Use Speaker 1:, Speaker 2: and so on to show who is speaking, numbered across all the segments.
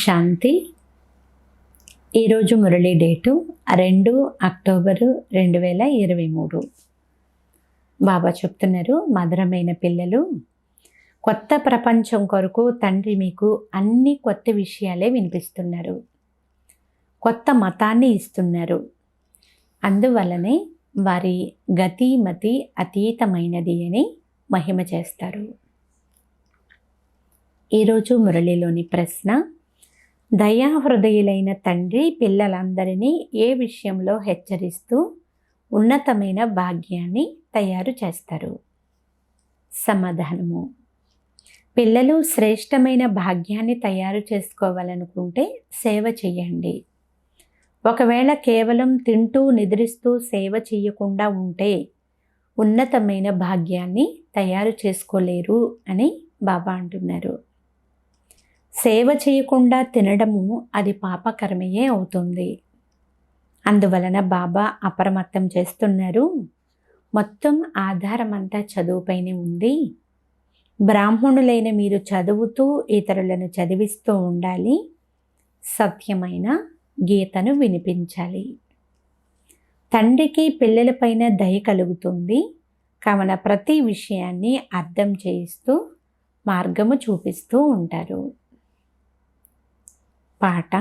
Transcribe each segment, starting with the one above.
Speaker 1: శాంతి. ఈరోజు Murali date 2 October 2023. బాబా చెప్తున్నారు, మధురమైన పిల్లలు, కొత్త ప్రపంచం కొరకు తండ్రి మీకు అన్ని కొత్త విషయాలే వినిపిస్తున్నారు, కొత్త మతాన్ని ఇస్తున్నారు. అందువల్లనే వారి గతిమతి అతీతమైనది అని మహిమ చేస్తారు. ఈరోజు మురళిలోని ప్రశ్న: దయాహృదయులైన తండ్రి పిల్లలందరినీ ఏ విషయంలో హెచ్చరిస్తూ ఉన్నతమైన భాగ్యాన్ని తయారు చేస్తారు? సమాధానము: పిల్లలు శ్రేష్టమైన భాగ్యాన్ని తయారు చేసుకోవాలనుకుంటే సేవ చేయండి. ఒకవేళ కేవలం తింటూ నిద్రిస్తూ సేవ చేయకుండా ఉంటే ఉన్నతమైన భాగ్యాన్ని తయారు చేసుకోలేరు అని బాబా అంటున్నారు. సేవ చేయకుండా తినడము అది పాపకర్మయే అవుతుంది. అందువలన బాబా అప్రమత్తం చేస్తున్నారు, మొత్తం ఆధారం అంతా చదువుపైనే ఉంది. బ్రాహ్మణులైన మీరు చదువుతూ ఇతరులను చదివిస్తూ ఉండాలి, సత్యమైన గీతను వినిపించాలి. తండ్రికి పిల్లలపైన దయ కలుగుతుంది కావున ప్రతి విషయాన్ని అర్థం చేయిస్తూ మార్గము చూపిస్తూ ఉంటారు. పాట: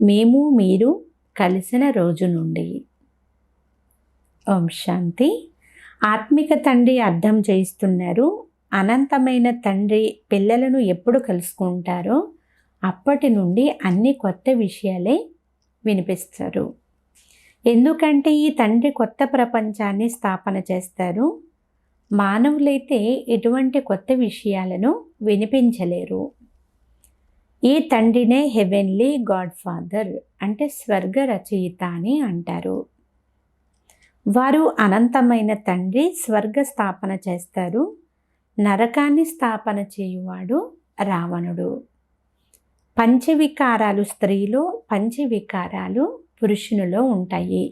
Speaker 1: మేము మీరు కలిసిన రోజు నుండి. ఓం శాంతి. ఆత్మిక తండ్రి అర్థం చేయిస్తున్నారు, అనంతమైన తండ్రి పిల్లలను ఎప్పుడు కలుసుకుంటారో అప్పటి నుండి అన్ని కొత్త విషయాలే వినిపిస్తారు. ఎందుకంటే ఈ తండ్రి కొత్త ప్రపంచాన్ని స్థాపన చేస్తారు. మానవులైతే ఎటువంటి కొత్త విషయాలను వినిపించలేరు. ఈ తండ్రినే హెవెన్లీ గాడ్ ఫాదర్ అంటే స్వర్గ రచయిత అని అంటారు. వారు అనంతమైన తండ్రి స్వర్గ స్థాపన చేస్తారు. నరకాన్ని స్థాపన చేయువాడు రావణుడు. పంచవికారాలు స్త్రీలో, పంచవికారాలు పురుషునిలో ఉంటాయి.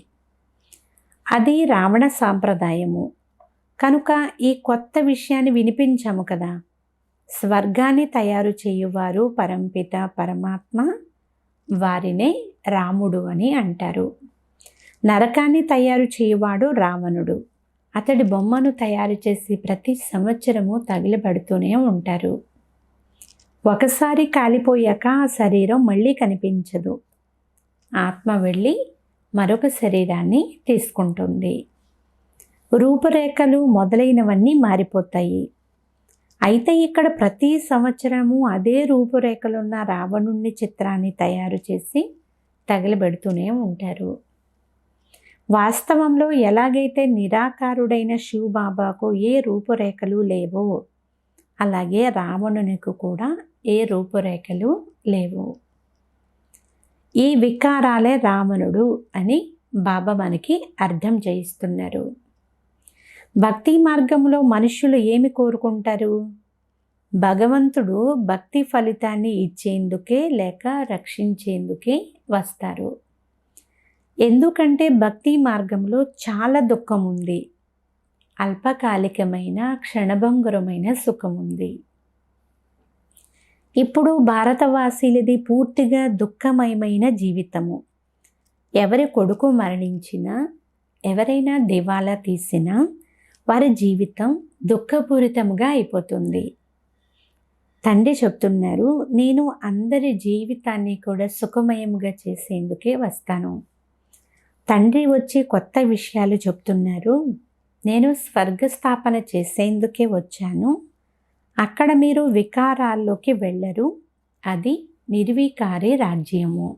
Speaker 1: అది రావణ సాంప్రదాయము. కనుక ఈ కొత్త విషయాన్ని వినిపించాము కదా. స్వర్గాన్ని తయారు చేయువారు పరంపిత పరమాత్మ, వారినే రాముడు అని అంటారు. నరకాన్ని తయారు చేయువాడు రావణుడు. అతడి బొమ్మను తయారు చేసి ప్రతి సంవత్సరము తగిలిబడుతూనే ఉంటారు. ఒకసారి కాలిపోయాక ఆ శరీరం మళ్ళీ కనిపించదు. ఆత్మ వెళ్ళి మరొక శరీరాన్ని తీసుకుంటుంది. రూపురేఖలు మొదలైనవన్నీ మారిపోతాయి. అయితే ఇక్కడ ప్రతి సంవత్సరము అదే రూపురేఖలున్న రావణుని చిత్రాన్ని తయారు చేసి తగిలిబెడుతూనే ఉంటారు. వాస్తవంలో ఎలాగైతే నిరాకారుడైన శివబాబాకు ఏ రూపురేఖలు లేవో అలాగే రావణునికి కూడా ఏ రూపురేఖలు లేవు. ఈ వికారాలే రావణుడు అని బాబా మనకి అర్థం చేయిస్తున్నారు. భక్తి మార్గంలో మనుషులు ఏమి కోరుకుంటారు? భగవంతుడు భక్తి ఫలితాన్ని ఇచ్చేందుకే లేక రక్షించేందుకే వస్తారు. ఎందుకంటే భక్తి మార్గంలో చాలా దుఃఖం ఉంది, అల్పకాలికమైన క్షణభంగురమైన సుఖం ఉంది. ఇప్పుడు భారతవాసీలది పూర్తిగా దుఃఖమయమైన జీవితము. ఎవరి కొడుకు మరణించినా, ఎవరైనా దివాలా తీసినా వారి జీవితం దుఃఖపూరితంగా అయిపోతుంది. తండ్రి చెప్తున్నారు, నేను అందరి జీవితాన్ని కూడా సుఖమయంగా చేసేందుకే వస్తాను. తండ్రి వచ్చి కొత్త విషయాలు చెప్తున్నారు. నేను స్వర్గస్థాపన చేసేందుకే వచ్చాను. అక్కడ మీరు వికారాల్లోకి వెళ్ళరు. అది నిర్వికారి రాజ్యము.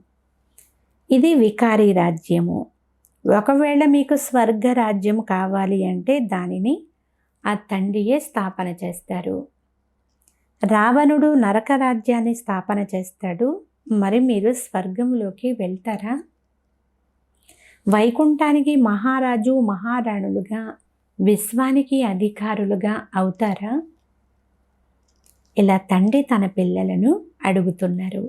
Speaker 1: ఇది వికారి రాజ్యము. ఒకవేళ మీకు స్వర్గ రాజ్యం కావాలి అంటే దానిని ఆ తండ్రియే స్థాపన చేస్తారు. రావణుడు నరక రాజ్యాన్ని స్థాపన చేస్తాడు. మరి మీరు స్వర్గంలోకి వెళ్తారా? వైకుంఠానికి మహారాజు మహారాణులుగా, విశ్వానికి అధికారులుగా అవుతారా? ఇలా తండ్రి తన పిల్లలను అడుగుతున్నారు.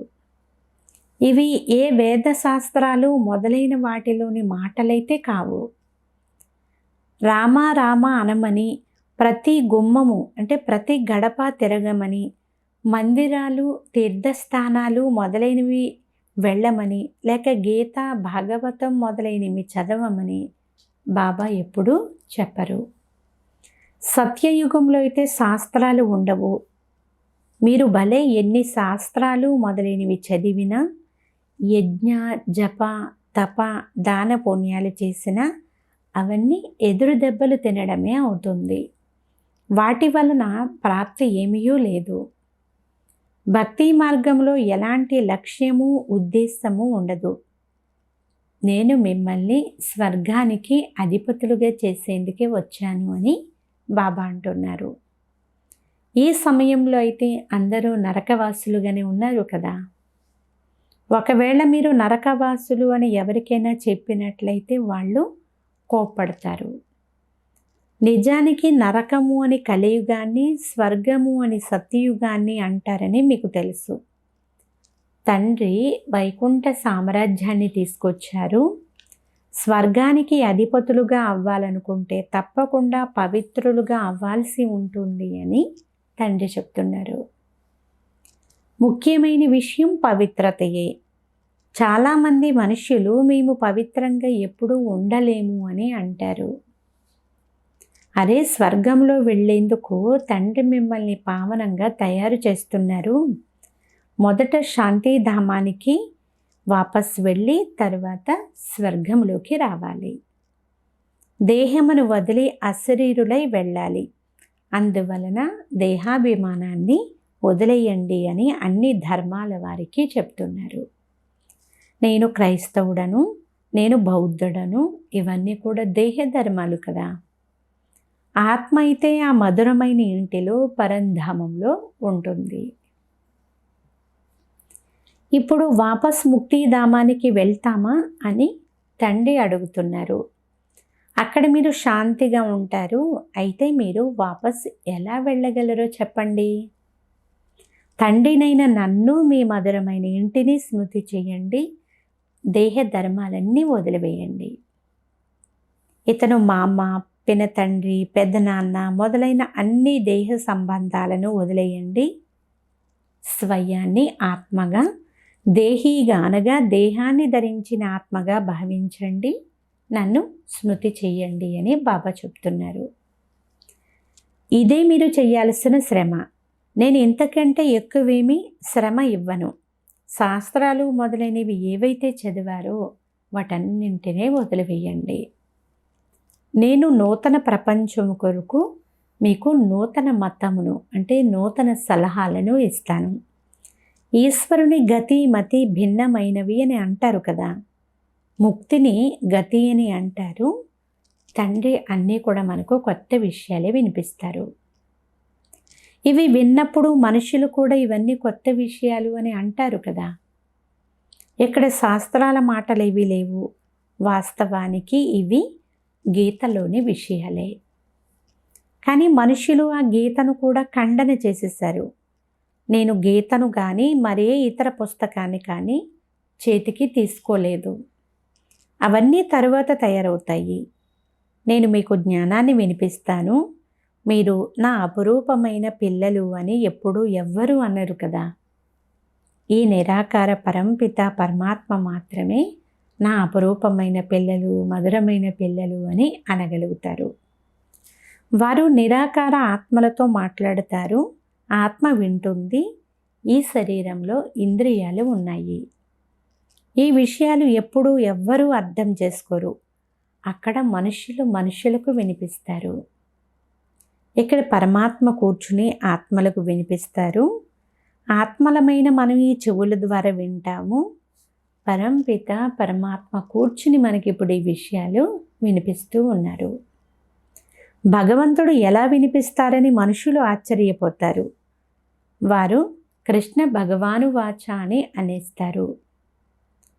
Speaker 1: ఇవి ఏ వేద శాస్త్రాలు మొదలైన వాటిలోని మాటలైతే కావు. రామ రామ అనమని, ప్రతి గుమ్మము అంటే ప్రతి గడప తిరగమని, మందిరాలు, తీర్థస్థానాలు మొదలైనవి వెళ్ళమని, లేక గీత, భాగవతం మొదలైనవి చదవమని బాబా ఎప్పుడూ చెప్పరు. సత్యయుగంలో అయితే శాస్త్రాలు ఉండవు. మీరు భలే ఎన్ని శాస్త్రాలు మొదలైనవి చదివినా, యజ్ఞ, జప, తప, దాన పుణ్యాలు చేసినా అవన్నీ ఎదురు దెబ్బలు తినడమే అవుతుంది. వాటి వలన ప్రాప్తి ఏమీయూ లేదు. భక్తి మార్గంలో ఎలాంటి లక్ష్యము, ఉద్దేశము ఉండదు. నేను మిమ్మల్ని స్వర్గానికి అధిపతులుగా చేసేందుకే వచ్చాను అని బాబా అంటున్నారు. ఈ సమయంలో అయితే అందరూ నరకవాసులుగానే ఉన్నారు కదా. ఒకవేళ మీరు నరకవాసులు అని ఎవరికైనా చెప్పినట్లయితే వాళ్ళు కోప్పడతారు. నిజానికి నరకము అని కలియుగాన్ని, స్వర్గము అని సత్యయుగాన్ని అంటారని మీకు తెలుసు. తండ్రి వైకుంఠ సామ్రాజ్యాన్ని తీసుకొచ్చారు. స్వర్గానికి అధిపతులుగా అవ్వాలనుకుంటే తప్పకుండా పవిత్రులుగా అవ్వాల్సి ఉంటుంది అని తండ్రి చెప్తున్నారు. ముఖ్యమైన విషయం పవిత్రతయే. చాలామంది మనుష్యులు మేము పవిత్రంగా ఎప్పుడూ ఉండలేము అని అంటారు. అరే, స్వర్గంలో వెళ్ళేందుకు తండ్రి మిమ్మల్ని పావనంగా తయారు చేస్తున్నారు. మొదట శాంతిధామానికి వాపస్ వెళ్ళి తర్వాత స్వర్గంలోకి రావాలి. దేహమును వదిలి అశరీరులై వెళ్ళాలి. అందువలన దేహాభిమానాన్ని వదిలేయండి అని అన్ని ధర్మాల వారికి చెప్తున్నారు. నేను క్రైస్తవుడను, నేను బౌద్ధుడను, ఇవన్నీ కూడా దేహ ధర్మాలు కదా. ఆత్మ అయితే ఆ మధురమైన ఇంటిలో పరంధామంలో ఉంటుంది. ఇప్పుడు వాపస్ ముక్తిధామానికి వెళ్తామా అని తండ్రి అడుగుతున్నారు. అక్కడ మీరు శాంతిగా ఉంటారు. అయితే మీరు వాపస్ ఎలా వెళ్ళగలరో చెప్పండి. తండ్రినైన నన్ను, మీ మధురమైన ఇంటిని స్మృతి చేయండి. దేహ ధర్మాలన్నీ వదిలివేయండి. ఇతను మామ, పినతండ్రి, పెద్దనాన్న మొదలైన అన్ని దేహ సంబంధాలను వదిలేయండి. స్వయాన్ని ఆత్మగా, దేహీగా అనగా దేహాన్ని ధరించిన ఆత్మగా భావించండి. నన్ను స్మృతి చెయ్యండి అని బాబా చెప్తున్నారు. ఇదే మీరు చేయాల్సిన శ్రమ. నేను ఇంతకంటే ఎక్కువేమీ శ్రమ ఇవ్వను. శాస్త్రాలు మొదలైనవి ఏవైతే చదివారో వాటన్నింటినీ వదిలివేయండి. నేను నూతన ప్రపంచం కొరకు మీకు నూతన మతమును అంటే నూతన సలహాలను ఇస్తాను. ఈశ్వరుని గతి మతి భిన్నమైనవి అని అంటారు కదా. ముక్తిని గతి అని అంటారు. తండ్రి అన్నీ కూడా మనకు కొత్త విషయాలే వినిపిస్తారు. ఇవి విన్నప్పుడు మనుషులు కూడా ఇవన్నీ కొత్త విషయాలు అని అంటారు కదా. ఇక్కడ శాస్త్రాల మాటలు ఏవి లేవు. వాస్తవానికి ఇవి గీతలోని విషయాలే. కానీ మనుషులు ఆ గీతను కూడా ఖండన చేసేసారు. నేను గీతను కానీ మరే ఇతర పుస్తకాన్ని కానీ చేతికి తీసుకోలేదు. అవన్నీ తరువాత తయారవుతాయి. నేను మీకు జ్ఞానాన్ని వినిపిస్తాను. మీరు నా అపురూపమైన పిల్లలు అని ఎప్పుడూ ఎవ్వరూ అనరు కదా. ఈ నిరాకార పరంపిత పరమాత్మ మాత్రమే నా అపురూపమైన పిల్లలు, మధురమైన పిల్లలు అని అనగలుగుతారు. వారు నిరాకార ఆత్మలతో మాట్లాడతారు. ఆత్మ వింటుంది. ఈ శరీరంలో ఇంద్రియాలు ఉన్నాయి. ఈ విషయాలు ఎప్పుడూ ఎవ్వరూ అర్థం చేసుకోరు. అక్కడ మనుషులకు వినిపిస్తారు. ఇక్కడ పరమాత్మ కూర్చుని ఆత్మలకు వినిపిస్తారు. ఆత్మలమైన మనం ఈ చెవుల ద్వారా వింటాము. పరంపిత పరమాత్మ కూర్చుని మనకి ఇప్పుడు ఈ విషయాలు వినిపిస్తూ ఉన్నారు. భగవంతుడు ఎలా వినిపిస్తారని మనుషులు ఆశ్చర్యపోతారు. వారు కృష్ణ భగవాను వాచ అని అనేస్తారు.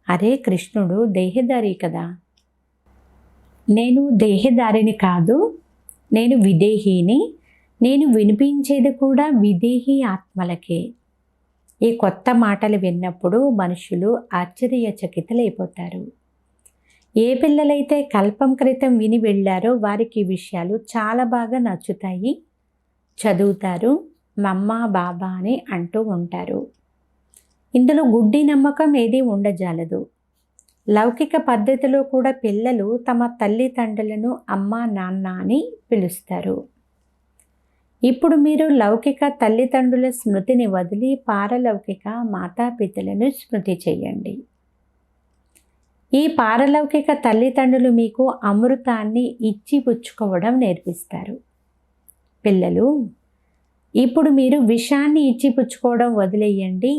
Speaker 1: అరే, కృష్ణుడు దేహధారి కదా. నేను దేహధారిని కాదు, నేను విదేహీని. నేను వినిపించేది కూడా విదేహీ ఆత్మలకే. ఈ కొత్త మాటలు విన్నప్పుడు మనుషులు ఆశ్చర్యచకితులైపోతారు. ఏ పిల్లలైతే కల్పం క్రితం విని వెళ్ళారో వారికి ఈ విషయాలు చాలా బాగా నచ్చుతాయి. చదువుతారు, మమ్మ బాబా అని అంటూ ఉంటారు. ఇందులో గుడ్డి నమ్మకం ఏదీ ఉండజాలదు. లౌకిక పద్ధతిలో కూడా పిల్లలు తమ తల్లిదండ్రులను అమ్మ నాన్న అని పిలుస్తారు. ఇప్పుడు మీరు లౌకిక తల్లిదండ్రుల స్మృతిని వదిలి పారలౌకిక మాతాపితలను స్మృతి చేయండి. ఈ పారలౌకిక తల్లిదండ్రులు మీకు అమృతాన్ని ఇచ్చి పుచ్చుకోవడం నేర్పిస్తారు. పిల్లలు, ఇప్పుడు మీరు విషాన్ని ఇచ్చి పుచ్చుకోవడం వదిలేయండి.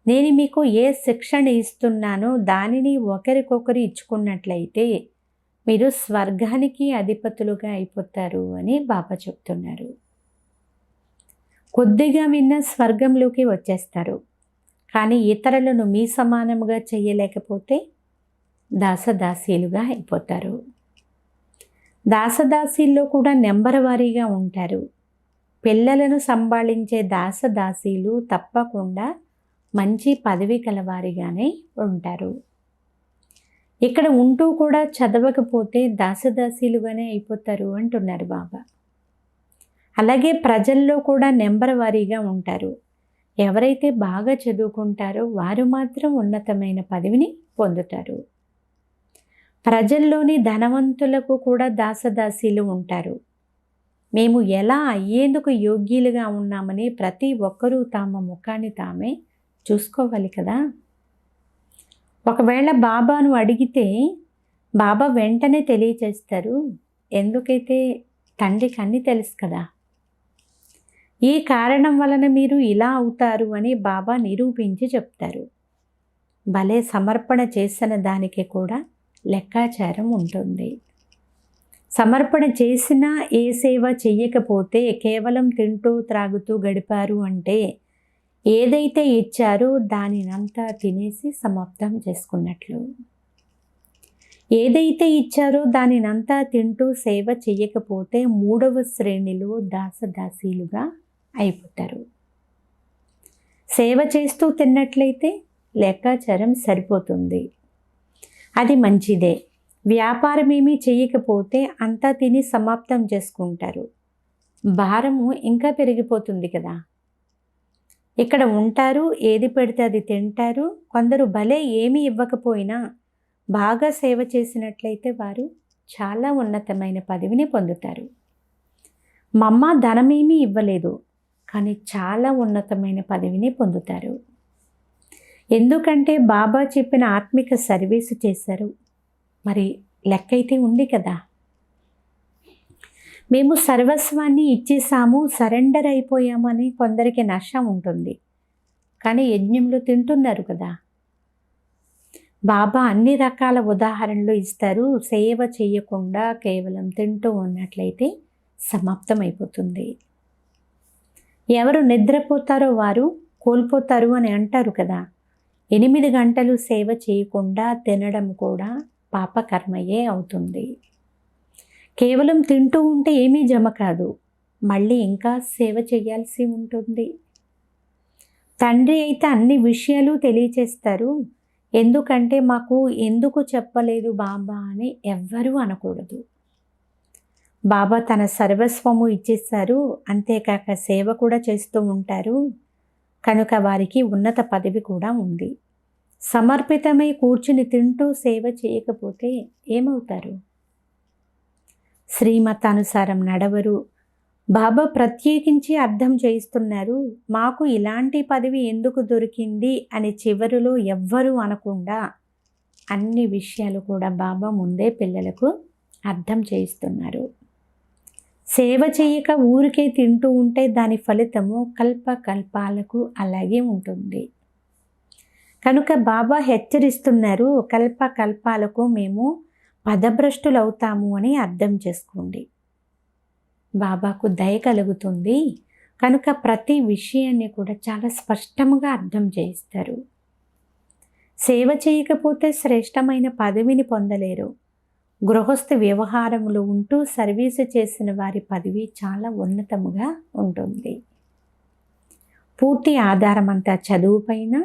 Speaker 1: నేను మీకు ఏ శిక్షణ ఇస్తున్నానో దానిని ఒకరికొకరు ఇచ్చుకున్నట్లయితే మీరు స్వర్గానికి అధిపతులుగా అయిపోతారు అని బాబా చెప్తున్నారు. కొద్దిగా విన్న స్వర్గంలోకి వచ్చేస్తారు. కానీ ఇతరులను మీ సమానముగా చేయలేకపోతే దాసదాసీలుగా అయిపోతారు. దాసదాసీల్లో కూడా నెంబర్ వారీగా ఉంటారు. పిల్లలను సంభాళించే దాసదాసీలు తప్పకుండా మంచి పదవి కలవారిగానే ఉంటారు. ఇక్కడ ఉంటూ కూడా చదవకపోతే దాసదాసీలుగానే అయిపోతారు అంటున్నారు బాబా. అలాగే ప్రజల్లో కూడా నెంబర్ వారీగా ఉంటారు. ఎవరైతే బాగా చదువుకుంటారో వారు మాత్రం ఉన్నతమైన పదవిని పొందుతారు. ప్రజల్లోని ధనవంతులకు కూడా దాసదాసీలు ఉంటారు. మేము ఎలా అయ్యేందుకు యోగ్యులుగా ఉన్నామని ప్రతి ఒక్కరూ తమ ముఖాన్ని తామే చూసుకోవాలి కదా. ఒకవేళ బాబాను అడిగితే బాబా వెంటనే తెలియచేస్తారు. ఎందుకైతే తండ్రికి అన్నీ తెలుసు కదా. ఈ కారణం వలన మీరు ఇలా అవుతారు అని బాబా నిరూపించి చెప్తారు. భలే సమర్పణ చేసిన దానికి కూడా లెక్కాచారం ఉంటుంది. సమర్పణ చేసినా ఏ సేవ చెయ్యకపోతే కేవలం తింటూ త్రాగుతూ గడిపారు అంటే ఏదైతే ఇచ్చారో దానినంతా తినేసి సమాప్తం చేసుకున్నట్లు. ఏదైతే ఇచ్చారో దానినంతా తింటూ సేవ చెయ్యకపోతే 3వ శ్రేణిలో దాసదాసీలుగా అయిపోతారు. సేవ చేస్తూ తిన్నట్లయితే లెక్కాచారం సరిపోతుంది. అది మంచిదే. వ్యాపారం ఏమీ చేయకపోతే అంతా తిని సమాప్తం చేసుకుంటారు. భారము ఇంకా పెరిగిపోతుంది కదా. ఇక్కడ ఉంటారు, ఏది పెడితే అది తింటారు. కొందరు భలే ఏమీ ఇవ్వకపోయినా బాగా సేవ చేసినట్లయితే వారు చాలా ఉన్నతమైన పదవిని పొందుతారు. మమ్మ ధనమేమీ ఇవ్వలేదు, కానీ చాలా ఉన్నతమైన పదవిని పొందుతారు. ఎందుకంటే బాబా చెప్పిన ఆత్మిక సర్వీసు చేశారు. మరి లెక్క అయితే ఉంది కదా. మేము సర్వస్వాన్ని ఇచ్చేసాము, సరెండర్ అయిపోయామని కొందరికి నష్టం ఉంటుంది. కానీ యజ్ఞంలో తింటున్నారు కదా. బాబా అన్ని రకాల ఉదాహరణలు ఇస్తారు. సేవ చేయకుండా కేవలం తింటూ ఉన్నట్లయితే సమాప్తం అయిపోతుంది. ఎవరు నిద్రపోతారో వారు కోల్పోతారు అని అంటారు కదా. 8 గంటలు సేవ చేయకుండా తినడం కూడా పాపకర్మయే అవుతుంది. కేవలం తింటూ ఉంటే ఏమీ జమ కాదు, మళ్ళీ ఇంకా సేవ చేయాల్సి ఉంటుంది. తండ్రి అయితే అన్ని విషయాలు తెలియచేస్తారు. ఎందుకంటే మాకు ఎందుకు చెప్పలేదు బాబా అని ఎవ్వరూ అనకూడదు. బాబా తన సర్వస్వము ఇచ్చేస్తారు. అంతేకాక సేవ కూడా చేస్తూ ఉంటారు. కనుక వారికి ఉన్నత పదవి కూడా ఉంది. సమర్పితమై కూర్చుని తింటూ సేవ చేయకపోతే ఏమవుతారు? శ్రీమతానుసారం నడవరు. బాబా ప్రత్యేకించి అర్థం చేయిస్తున్నారు. మాకు ఇలాంటి పదవి ఎందుకు దొరికింది అని చివరిలో ఎవ్వరూ అనకుండా అన్ని విషయాలు కూడా బాబా ముందే పిల్లలకు అర్థం చేయిస్తున్నారు. సేవ చేయక ఊరికే తింటూ ఉంటే దాని ఫలితము కల్పకల్పాలకు అలాగే ఉంటుంది. కనుక బాబా హెచ్చరిస్తున్నారు, కల్పకల్పాలకు మేము పదభ్రష్టులవుతాము అని అర్థం చేసుకోండి. బాబాకు దయ కలుగుతుంది కనుక ప్రతి విషయాన్ని కూడా చాలా స్పష్టంగా అర్థం చేయిస్తారు. సేవ చేయకపోతే శ్రేష్టమైన పదవిని పొందలేరు. గృహస్థ వ్యవహారములు ఉంటూ సర్వీసు చేసిన వారి పదవి చాలా ఉన్నతముగా ఉంటుంది. పూర్తి ఆధారం అంతా చదువు పైన,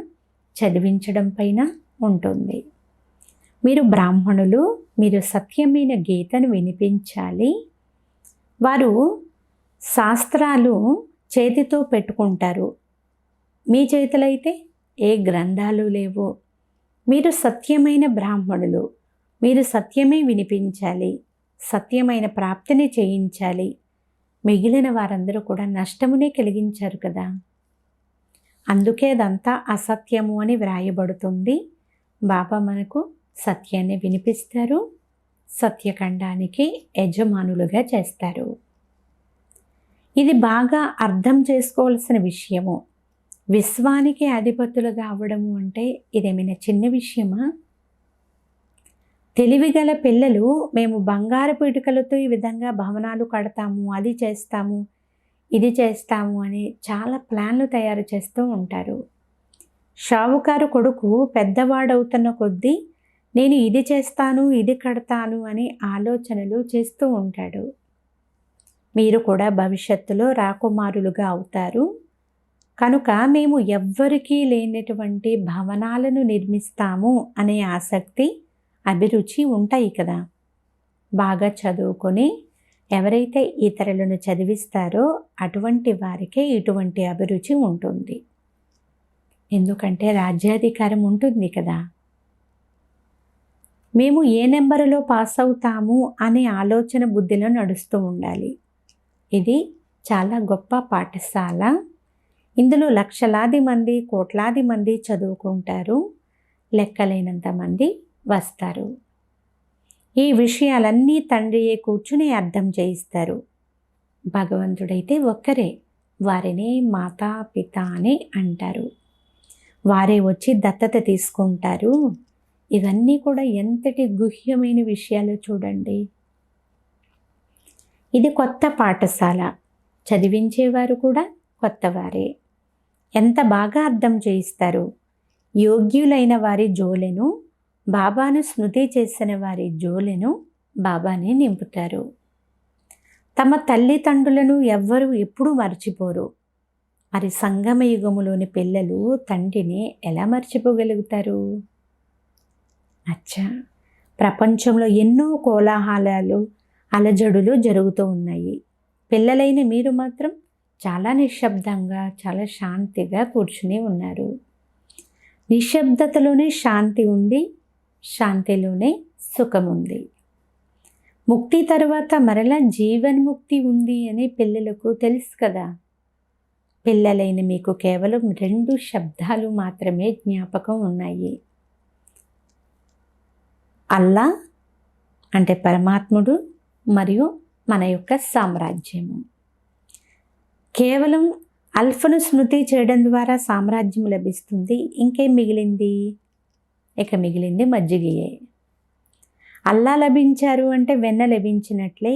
Speaker 1: చదివించడం పైన ఉంటుంది. మీరు బ్రాహ్మణులు, మీరు సత్యమైన గీతను వినిపించాలి. వారు శాస్త్రాలు చేతితో పెట్టుకుంటారు. మీ చేతిలో అయితే ఏ గ్రంథాలు లేవు. మీరు సత్యమైన బ్రాహ్మణులు. మీరు సత్యమే వినిపించాలి, సత్యమైన ప్రాప్తిని చేయించాలి. మిగిలిన వారందరూ కూడా నష్టమునే కలిగించారు కదా. అందుకే అదంతా అసత్యము అని వ్రాయబడుతుంది. బాబా మనకు సత్యాన్ని వినిపిస్తారు, సత్యఖండానికి యజమానులుగా చేస్తారు. ఇది బాగా అర్థం చేసుకోవాల్సిన విషయము. విశ్వానికి అధిపతులుగా అవ్వడము అంటే ఇదేమైనా చిన్న విషయమా? తెలివిగల పిల్లలు మేము బంగారపు ఇటుకలతో ఈ విధంగా భవనాలు కడతాము, అది చేస్తాము, ఇది చేస్తాము అని చాలా ప్లాన్లు తయారు చేస్తూ ఉంటారు. షావుకారు కొడుకు పెద్దవాడవుతున్న కొద్దీ నేను ఇది చేస్తాను, ఇది కడతాను అని ఆలోచనలు చేస్తూ ఉంటాడు. మీరు కూడా భవిష్యత్తులో రాకుమారులుగా అవుతారు. కనుక మేము ఎవ్వరికీ లేనటువంటి భవనాలను నిర్మిస్తాము అనే ఆసక్తి, అభిరుచి ఉంటాయి కదా. బాగా చదువుకొని ఎవరైతే ఇతరులను చదివిస్తారో అటువంటి వారికే ఇటువంటి అభిరుచి ఉంటుంది. ఎందుకంటే రాజ్యాధికారం ఉంటుంది కదా. మేము ఏ నెంబరులో పాస్ అవుతాము అనే ఆలోచన బుద్ధిలో నడుస్తూ ఉండాలి. ఇది చాలా గొప్ప పాఠశాల. ఇందులో లక్షలాది మంది, కోట్లాది మంది చదువుకుంటారు. లెక్కలేనంత మంది వస్తారు. ఈ విషయాలన్నీ తండ్రియే కూర్చుని అర్థం చేయిస్తారు. భగవంతుడైతే ఒక్కరే. వారిని మాతా పిత అని అంటారు. వారే వచ్చి దత్తత తీసుకుంటారు. ఇవన్నీ కూడా ఎంతటి గుహ్యమైన విషయాలు చూడండి. ఇది కొత్త పాఠశాల. చదివించేవారు కూడా కొత్తవారే. ఎంత బాగా అర్థం చేయిస్తారు. యోగ్యులైన వారి జోలెను, బాబాను స్మృతి చేసిన వారి జోలెను బాబానే నింపుతారు. తమ తల్లిదండ్రులను ఎవ్వరూ ఎప్పుడూ మర్చిపోరు. మరి సంగమ యుగములోని పిల్లలు తండ్రిని ఎలా మర్చిపోగలుగుతారు? అచ్చా, ప్రపంచంలో ఎన్నో కోలాహలాలు, అలజడులు జరుగుతూ ఉన్నాయి. పిల్లలైన మీరు మాత్రం చాలా నిశ్శబ్దంగా, చాలా శాంతిగా కూర్చుని ఉన్నారు. నిశ్శబ్దతలోనే శాంతి ఉంది, శాంతిలోనే సుఖం ఉంది. ముక్తి తర్వాత మరలా జీవన్ముక్తి ఉంది అని పిల్లలకు తెలుసు కదా. పిల్లలైన మీకు కేవలం 2 శబ్దాలు మాత్రమే జ్ఞాపకం ఉన్నాయి. అల్లా అంటే పరమాత్ముడు మరియు మన యొక్క సామ్రాజ్యము. కేవలం అల్ఫను స్మృతి చేయడం ద్వారా సామ్రాజ్యం లభిస్తుంది. ఇంకేం మిగిలింది? ఇక మిగిలింది మజ్జిగయే. అల్లా లభించారు అంటే వెన్న లభించినట్లే.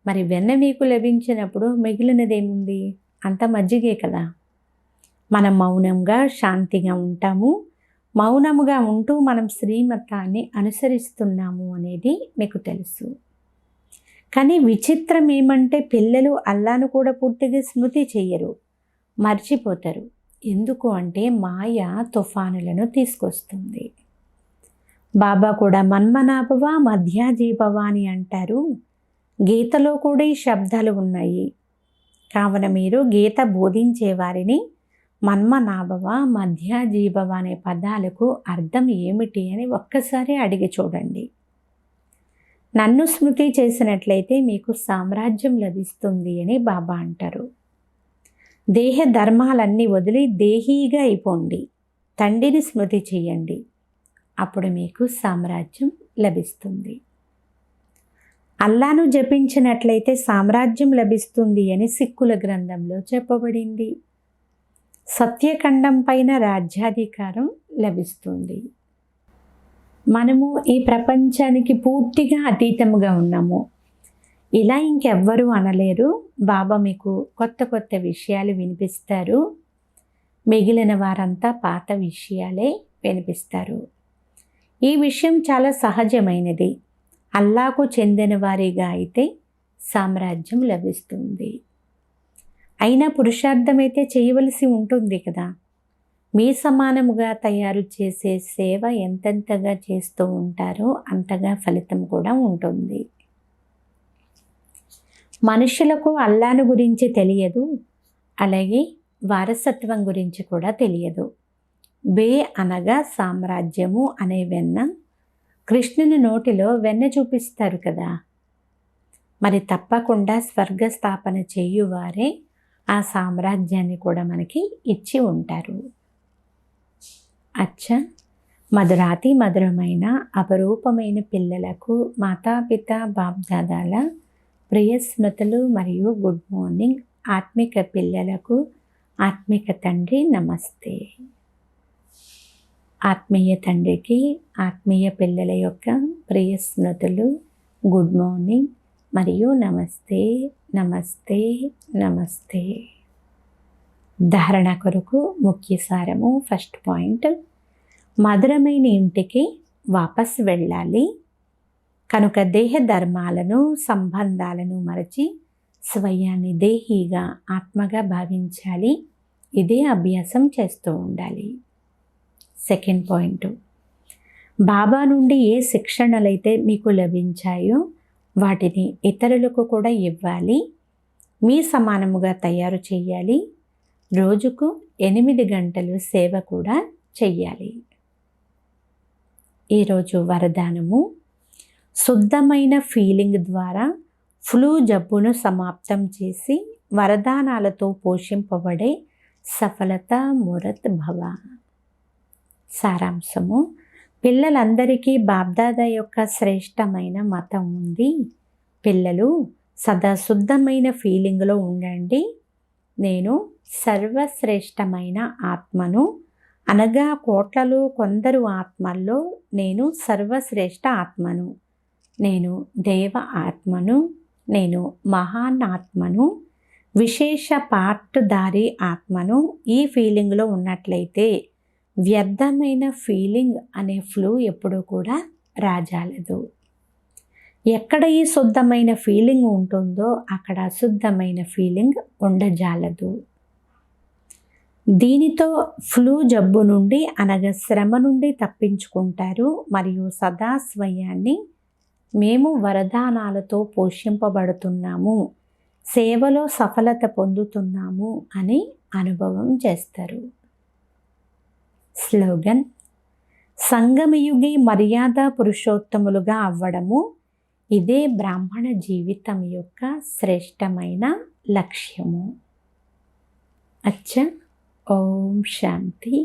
Speaker 1: మరి వెన్న మీకు లభించినప్పుడు మిగిలినదేముంది? అంత మజ్జిగే కదా. మనం మౌనంగా శాంతిగా ఉంటాము. మౌనముగా ఉంటూ మనం శ్రీమతాన్ని అనుసరిస్తున్నాము అనేది మీకు తెలుసు. కానీ విచిత్రం ఏమంటే పిల్లలు అల్లాను కూడా పూర్తిగా స్మృతి చెయ్యరు, మర్చిపోతారు. ఎందుకు అంటే మాయ తుఫానులను తీసుకొస్తుంది. బాబా కూడా మన్మనాభవ మధ్యాజీభవ అని అంటారు. గీతలో కూడా ఈ శబ్దాలు ఉన్నాయి. కావున మీరు గీత బోధించే వారిని మన్మనాభవ మధ్యాజీభవ అనే పదాలకు అర్థం ఏమిటి అని ఒక్కసారి అడిగి చూడండి. నన్ను స్మృతి చేసినట్లయితే మీకు సామ్రాజ్యం లభిస్తుంది అని బాబా అంటారు. దేహ ధర్మాలన్నీ వదిలి దేహీగా అయిపోండి, తండ్రిని స్మృతి చేయండి. అప్పుడు మీకు సామ్రాజ్యం లభిస్తుంది. అల్లాను జపించినట్లయితే సామ్రాజ్యం లభిస్తుంది అని సిక్కుల గ్రంథంలో చెప్పబడింది. సత్యఖండం పైన రాజ్యాధికారం లభిస్తుంది. మనము ఈ ప్రపంచానికి పూర్తిగా అతీతముగా ఉన్నాము. ఇలా ఇంకెవ్వరూ అనలేరు. బాబా మీకు కొత్త కొత్త విషయాలు వినిపిస్తారు. మిగిలిన వారంతా పాత విషయాలే వినిపిస్తారు. ఈ విషయం చాలా సహజమైనది. అల్లాకు చెందిన వారిగా అయితే సామ్రాజ్యం లభిస్తుంది. అయినా పురుషార్థమైతే చేయవలసి ఉంటుంది కదా. మీ సమానముగా తయారు చేసే సేవ ఎంతెంతగా చేస్తూ ఉంటారో అంతగా ఫలితం కూడా ఉంటుంది. మనుషులకు అల్లాను గురించి తెలియదు. అలాగే వారసత్వం గురించి కూడా తెలియదు. బే అనగా సామ్రాజ్యము అనే వెన్న. కృష్ణుని నోటిలో వెన్న చూపిస్తారు కదా, మరి తప్పకుండా స్వర్గస్థాపన చేయువారే ఆ సామ్రాజ్యాన్ని కూడా మనకి ఇచ్చి ఉంటారు. అచ్చా, మధురాతి మధురమైన అపరూపమైన పిల్లలకు మాతాపిత బాప్దాదాల ప్రియ స్మృతులు మరియు గుడ్ మార్నింగ్. ఆత్మిక పిల్లలకు ఆత్మిక తండ్రి నమస్తే. ఆత్మీయ తండ్రికి ఆత్మీయ పిల్లల యొక్క ప్రియ స్మృతులు, గుడ్ మార్నింగ్ మరియు నమస్తే నమస్తే నమస్తే. ధారణ కొరకు ముఖ్య సారము. ఫస్ట్ పాయింట్, మధురమైన ఇంటికి వాపస్ వెళ్ళాలి కనుక దేహ ధర్మాలను సంబంధాలను మరచి స్వయాన్ని దేహీగా ఆత్మగా భావించాలి. ఇదే అభ్యాసం చేస్తూ ఉండాలి. సెకండ్ పాయింట్, బాబా నుండి ఏ శిక్షణలైతే మీకు లభించాయో వాటిని ఇతరులకు కూడా ఇవ్వాలి. మీ సమానముగా తయారు చేయాలి. రోజుకు 8 గంటలు సేవ కూడా చెయ్యాలి. ఈరోజు వరదానము, శుద్ధమైన ఫీలింగ్ ద్వారా ఫ్లూ జబ్బును సమాప్తం చేసి వరదానాలతో పోషింపబడే సఫలత మురత్ భవ. సారాంశము, పిల్లలందరికీ బాబ్దాదా యొక్క శ్రేష్టమైన మతం ఉంది. పిల్లలు సదా శుద్ధమైన ఫీలింగ్లో ఉండండి. నేను సర్వశ్రేష్టమైన ఆత్మను, అనగా కోట్లలో కొందరు ఆత్మల్లో నేను సర్వశ్రేష్ఠ ఆత్మను, నేను దేవ ఆత్మను, నేను మహాన్ ఆత్మను, విశేష పార్ట్దారి ఆత్మను. ఈ ఫీలింగ్లో ఉన్నట్లయితే వ్యర్థమైన ఫీలింగ్ అనే ఫ్లూ ఎప్పుడూ కూడా రాజాలదు. ఎక్కడ ఈ శుద్ధమైన ఫీలింగ్ ఉంటుందో అక్కడ అశుద్ధమైన ఫీలింగ్ ఉండజాలదు. దీనితో ఫ్లూ జబ్బు నుండి అనగా శ్రమ నుండి తప్పించుకుంటారు మరియు సదా స్వయాన్ని మేము వరదానాలతో పోషింపబడుతున్నాము, సేవలో సఫలత పొందుతున్నాము అని అనుభవం చేస్తారు. స్లోగన్, సంగమయుగి మర్యాద పురుషోత్తములుగా అవ్వడము ఇదే బ్రాహ్మణ జీవితం యొక్క శ్రేష్టమైన లక్ష్యము. అచ్చా, ఓం శాంతి.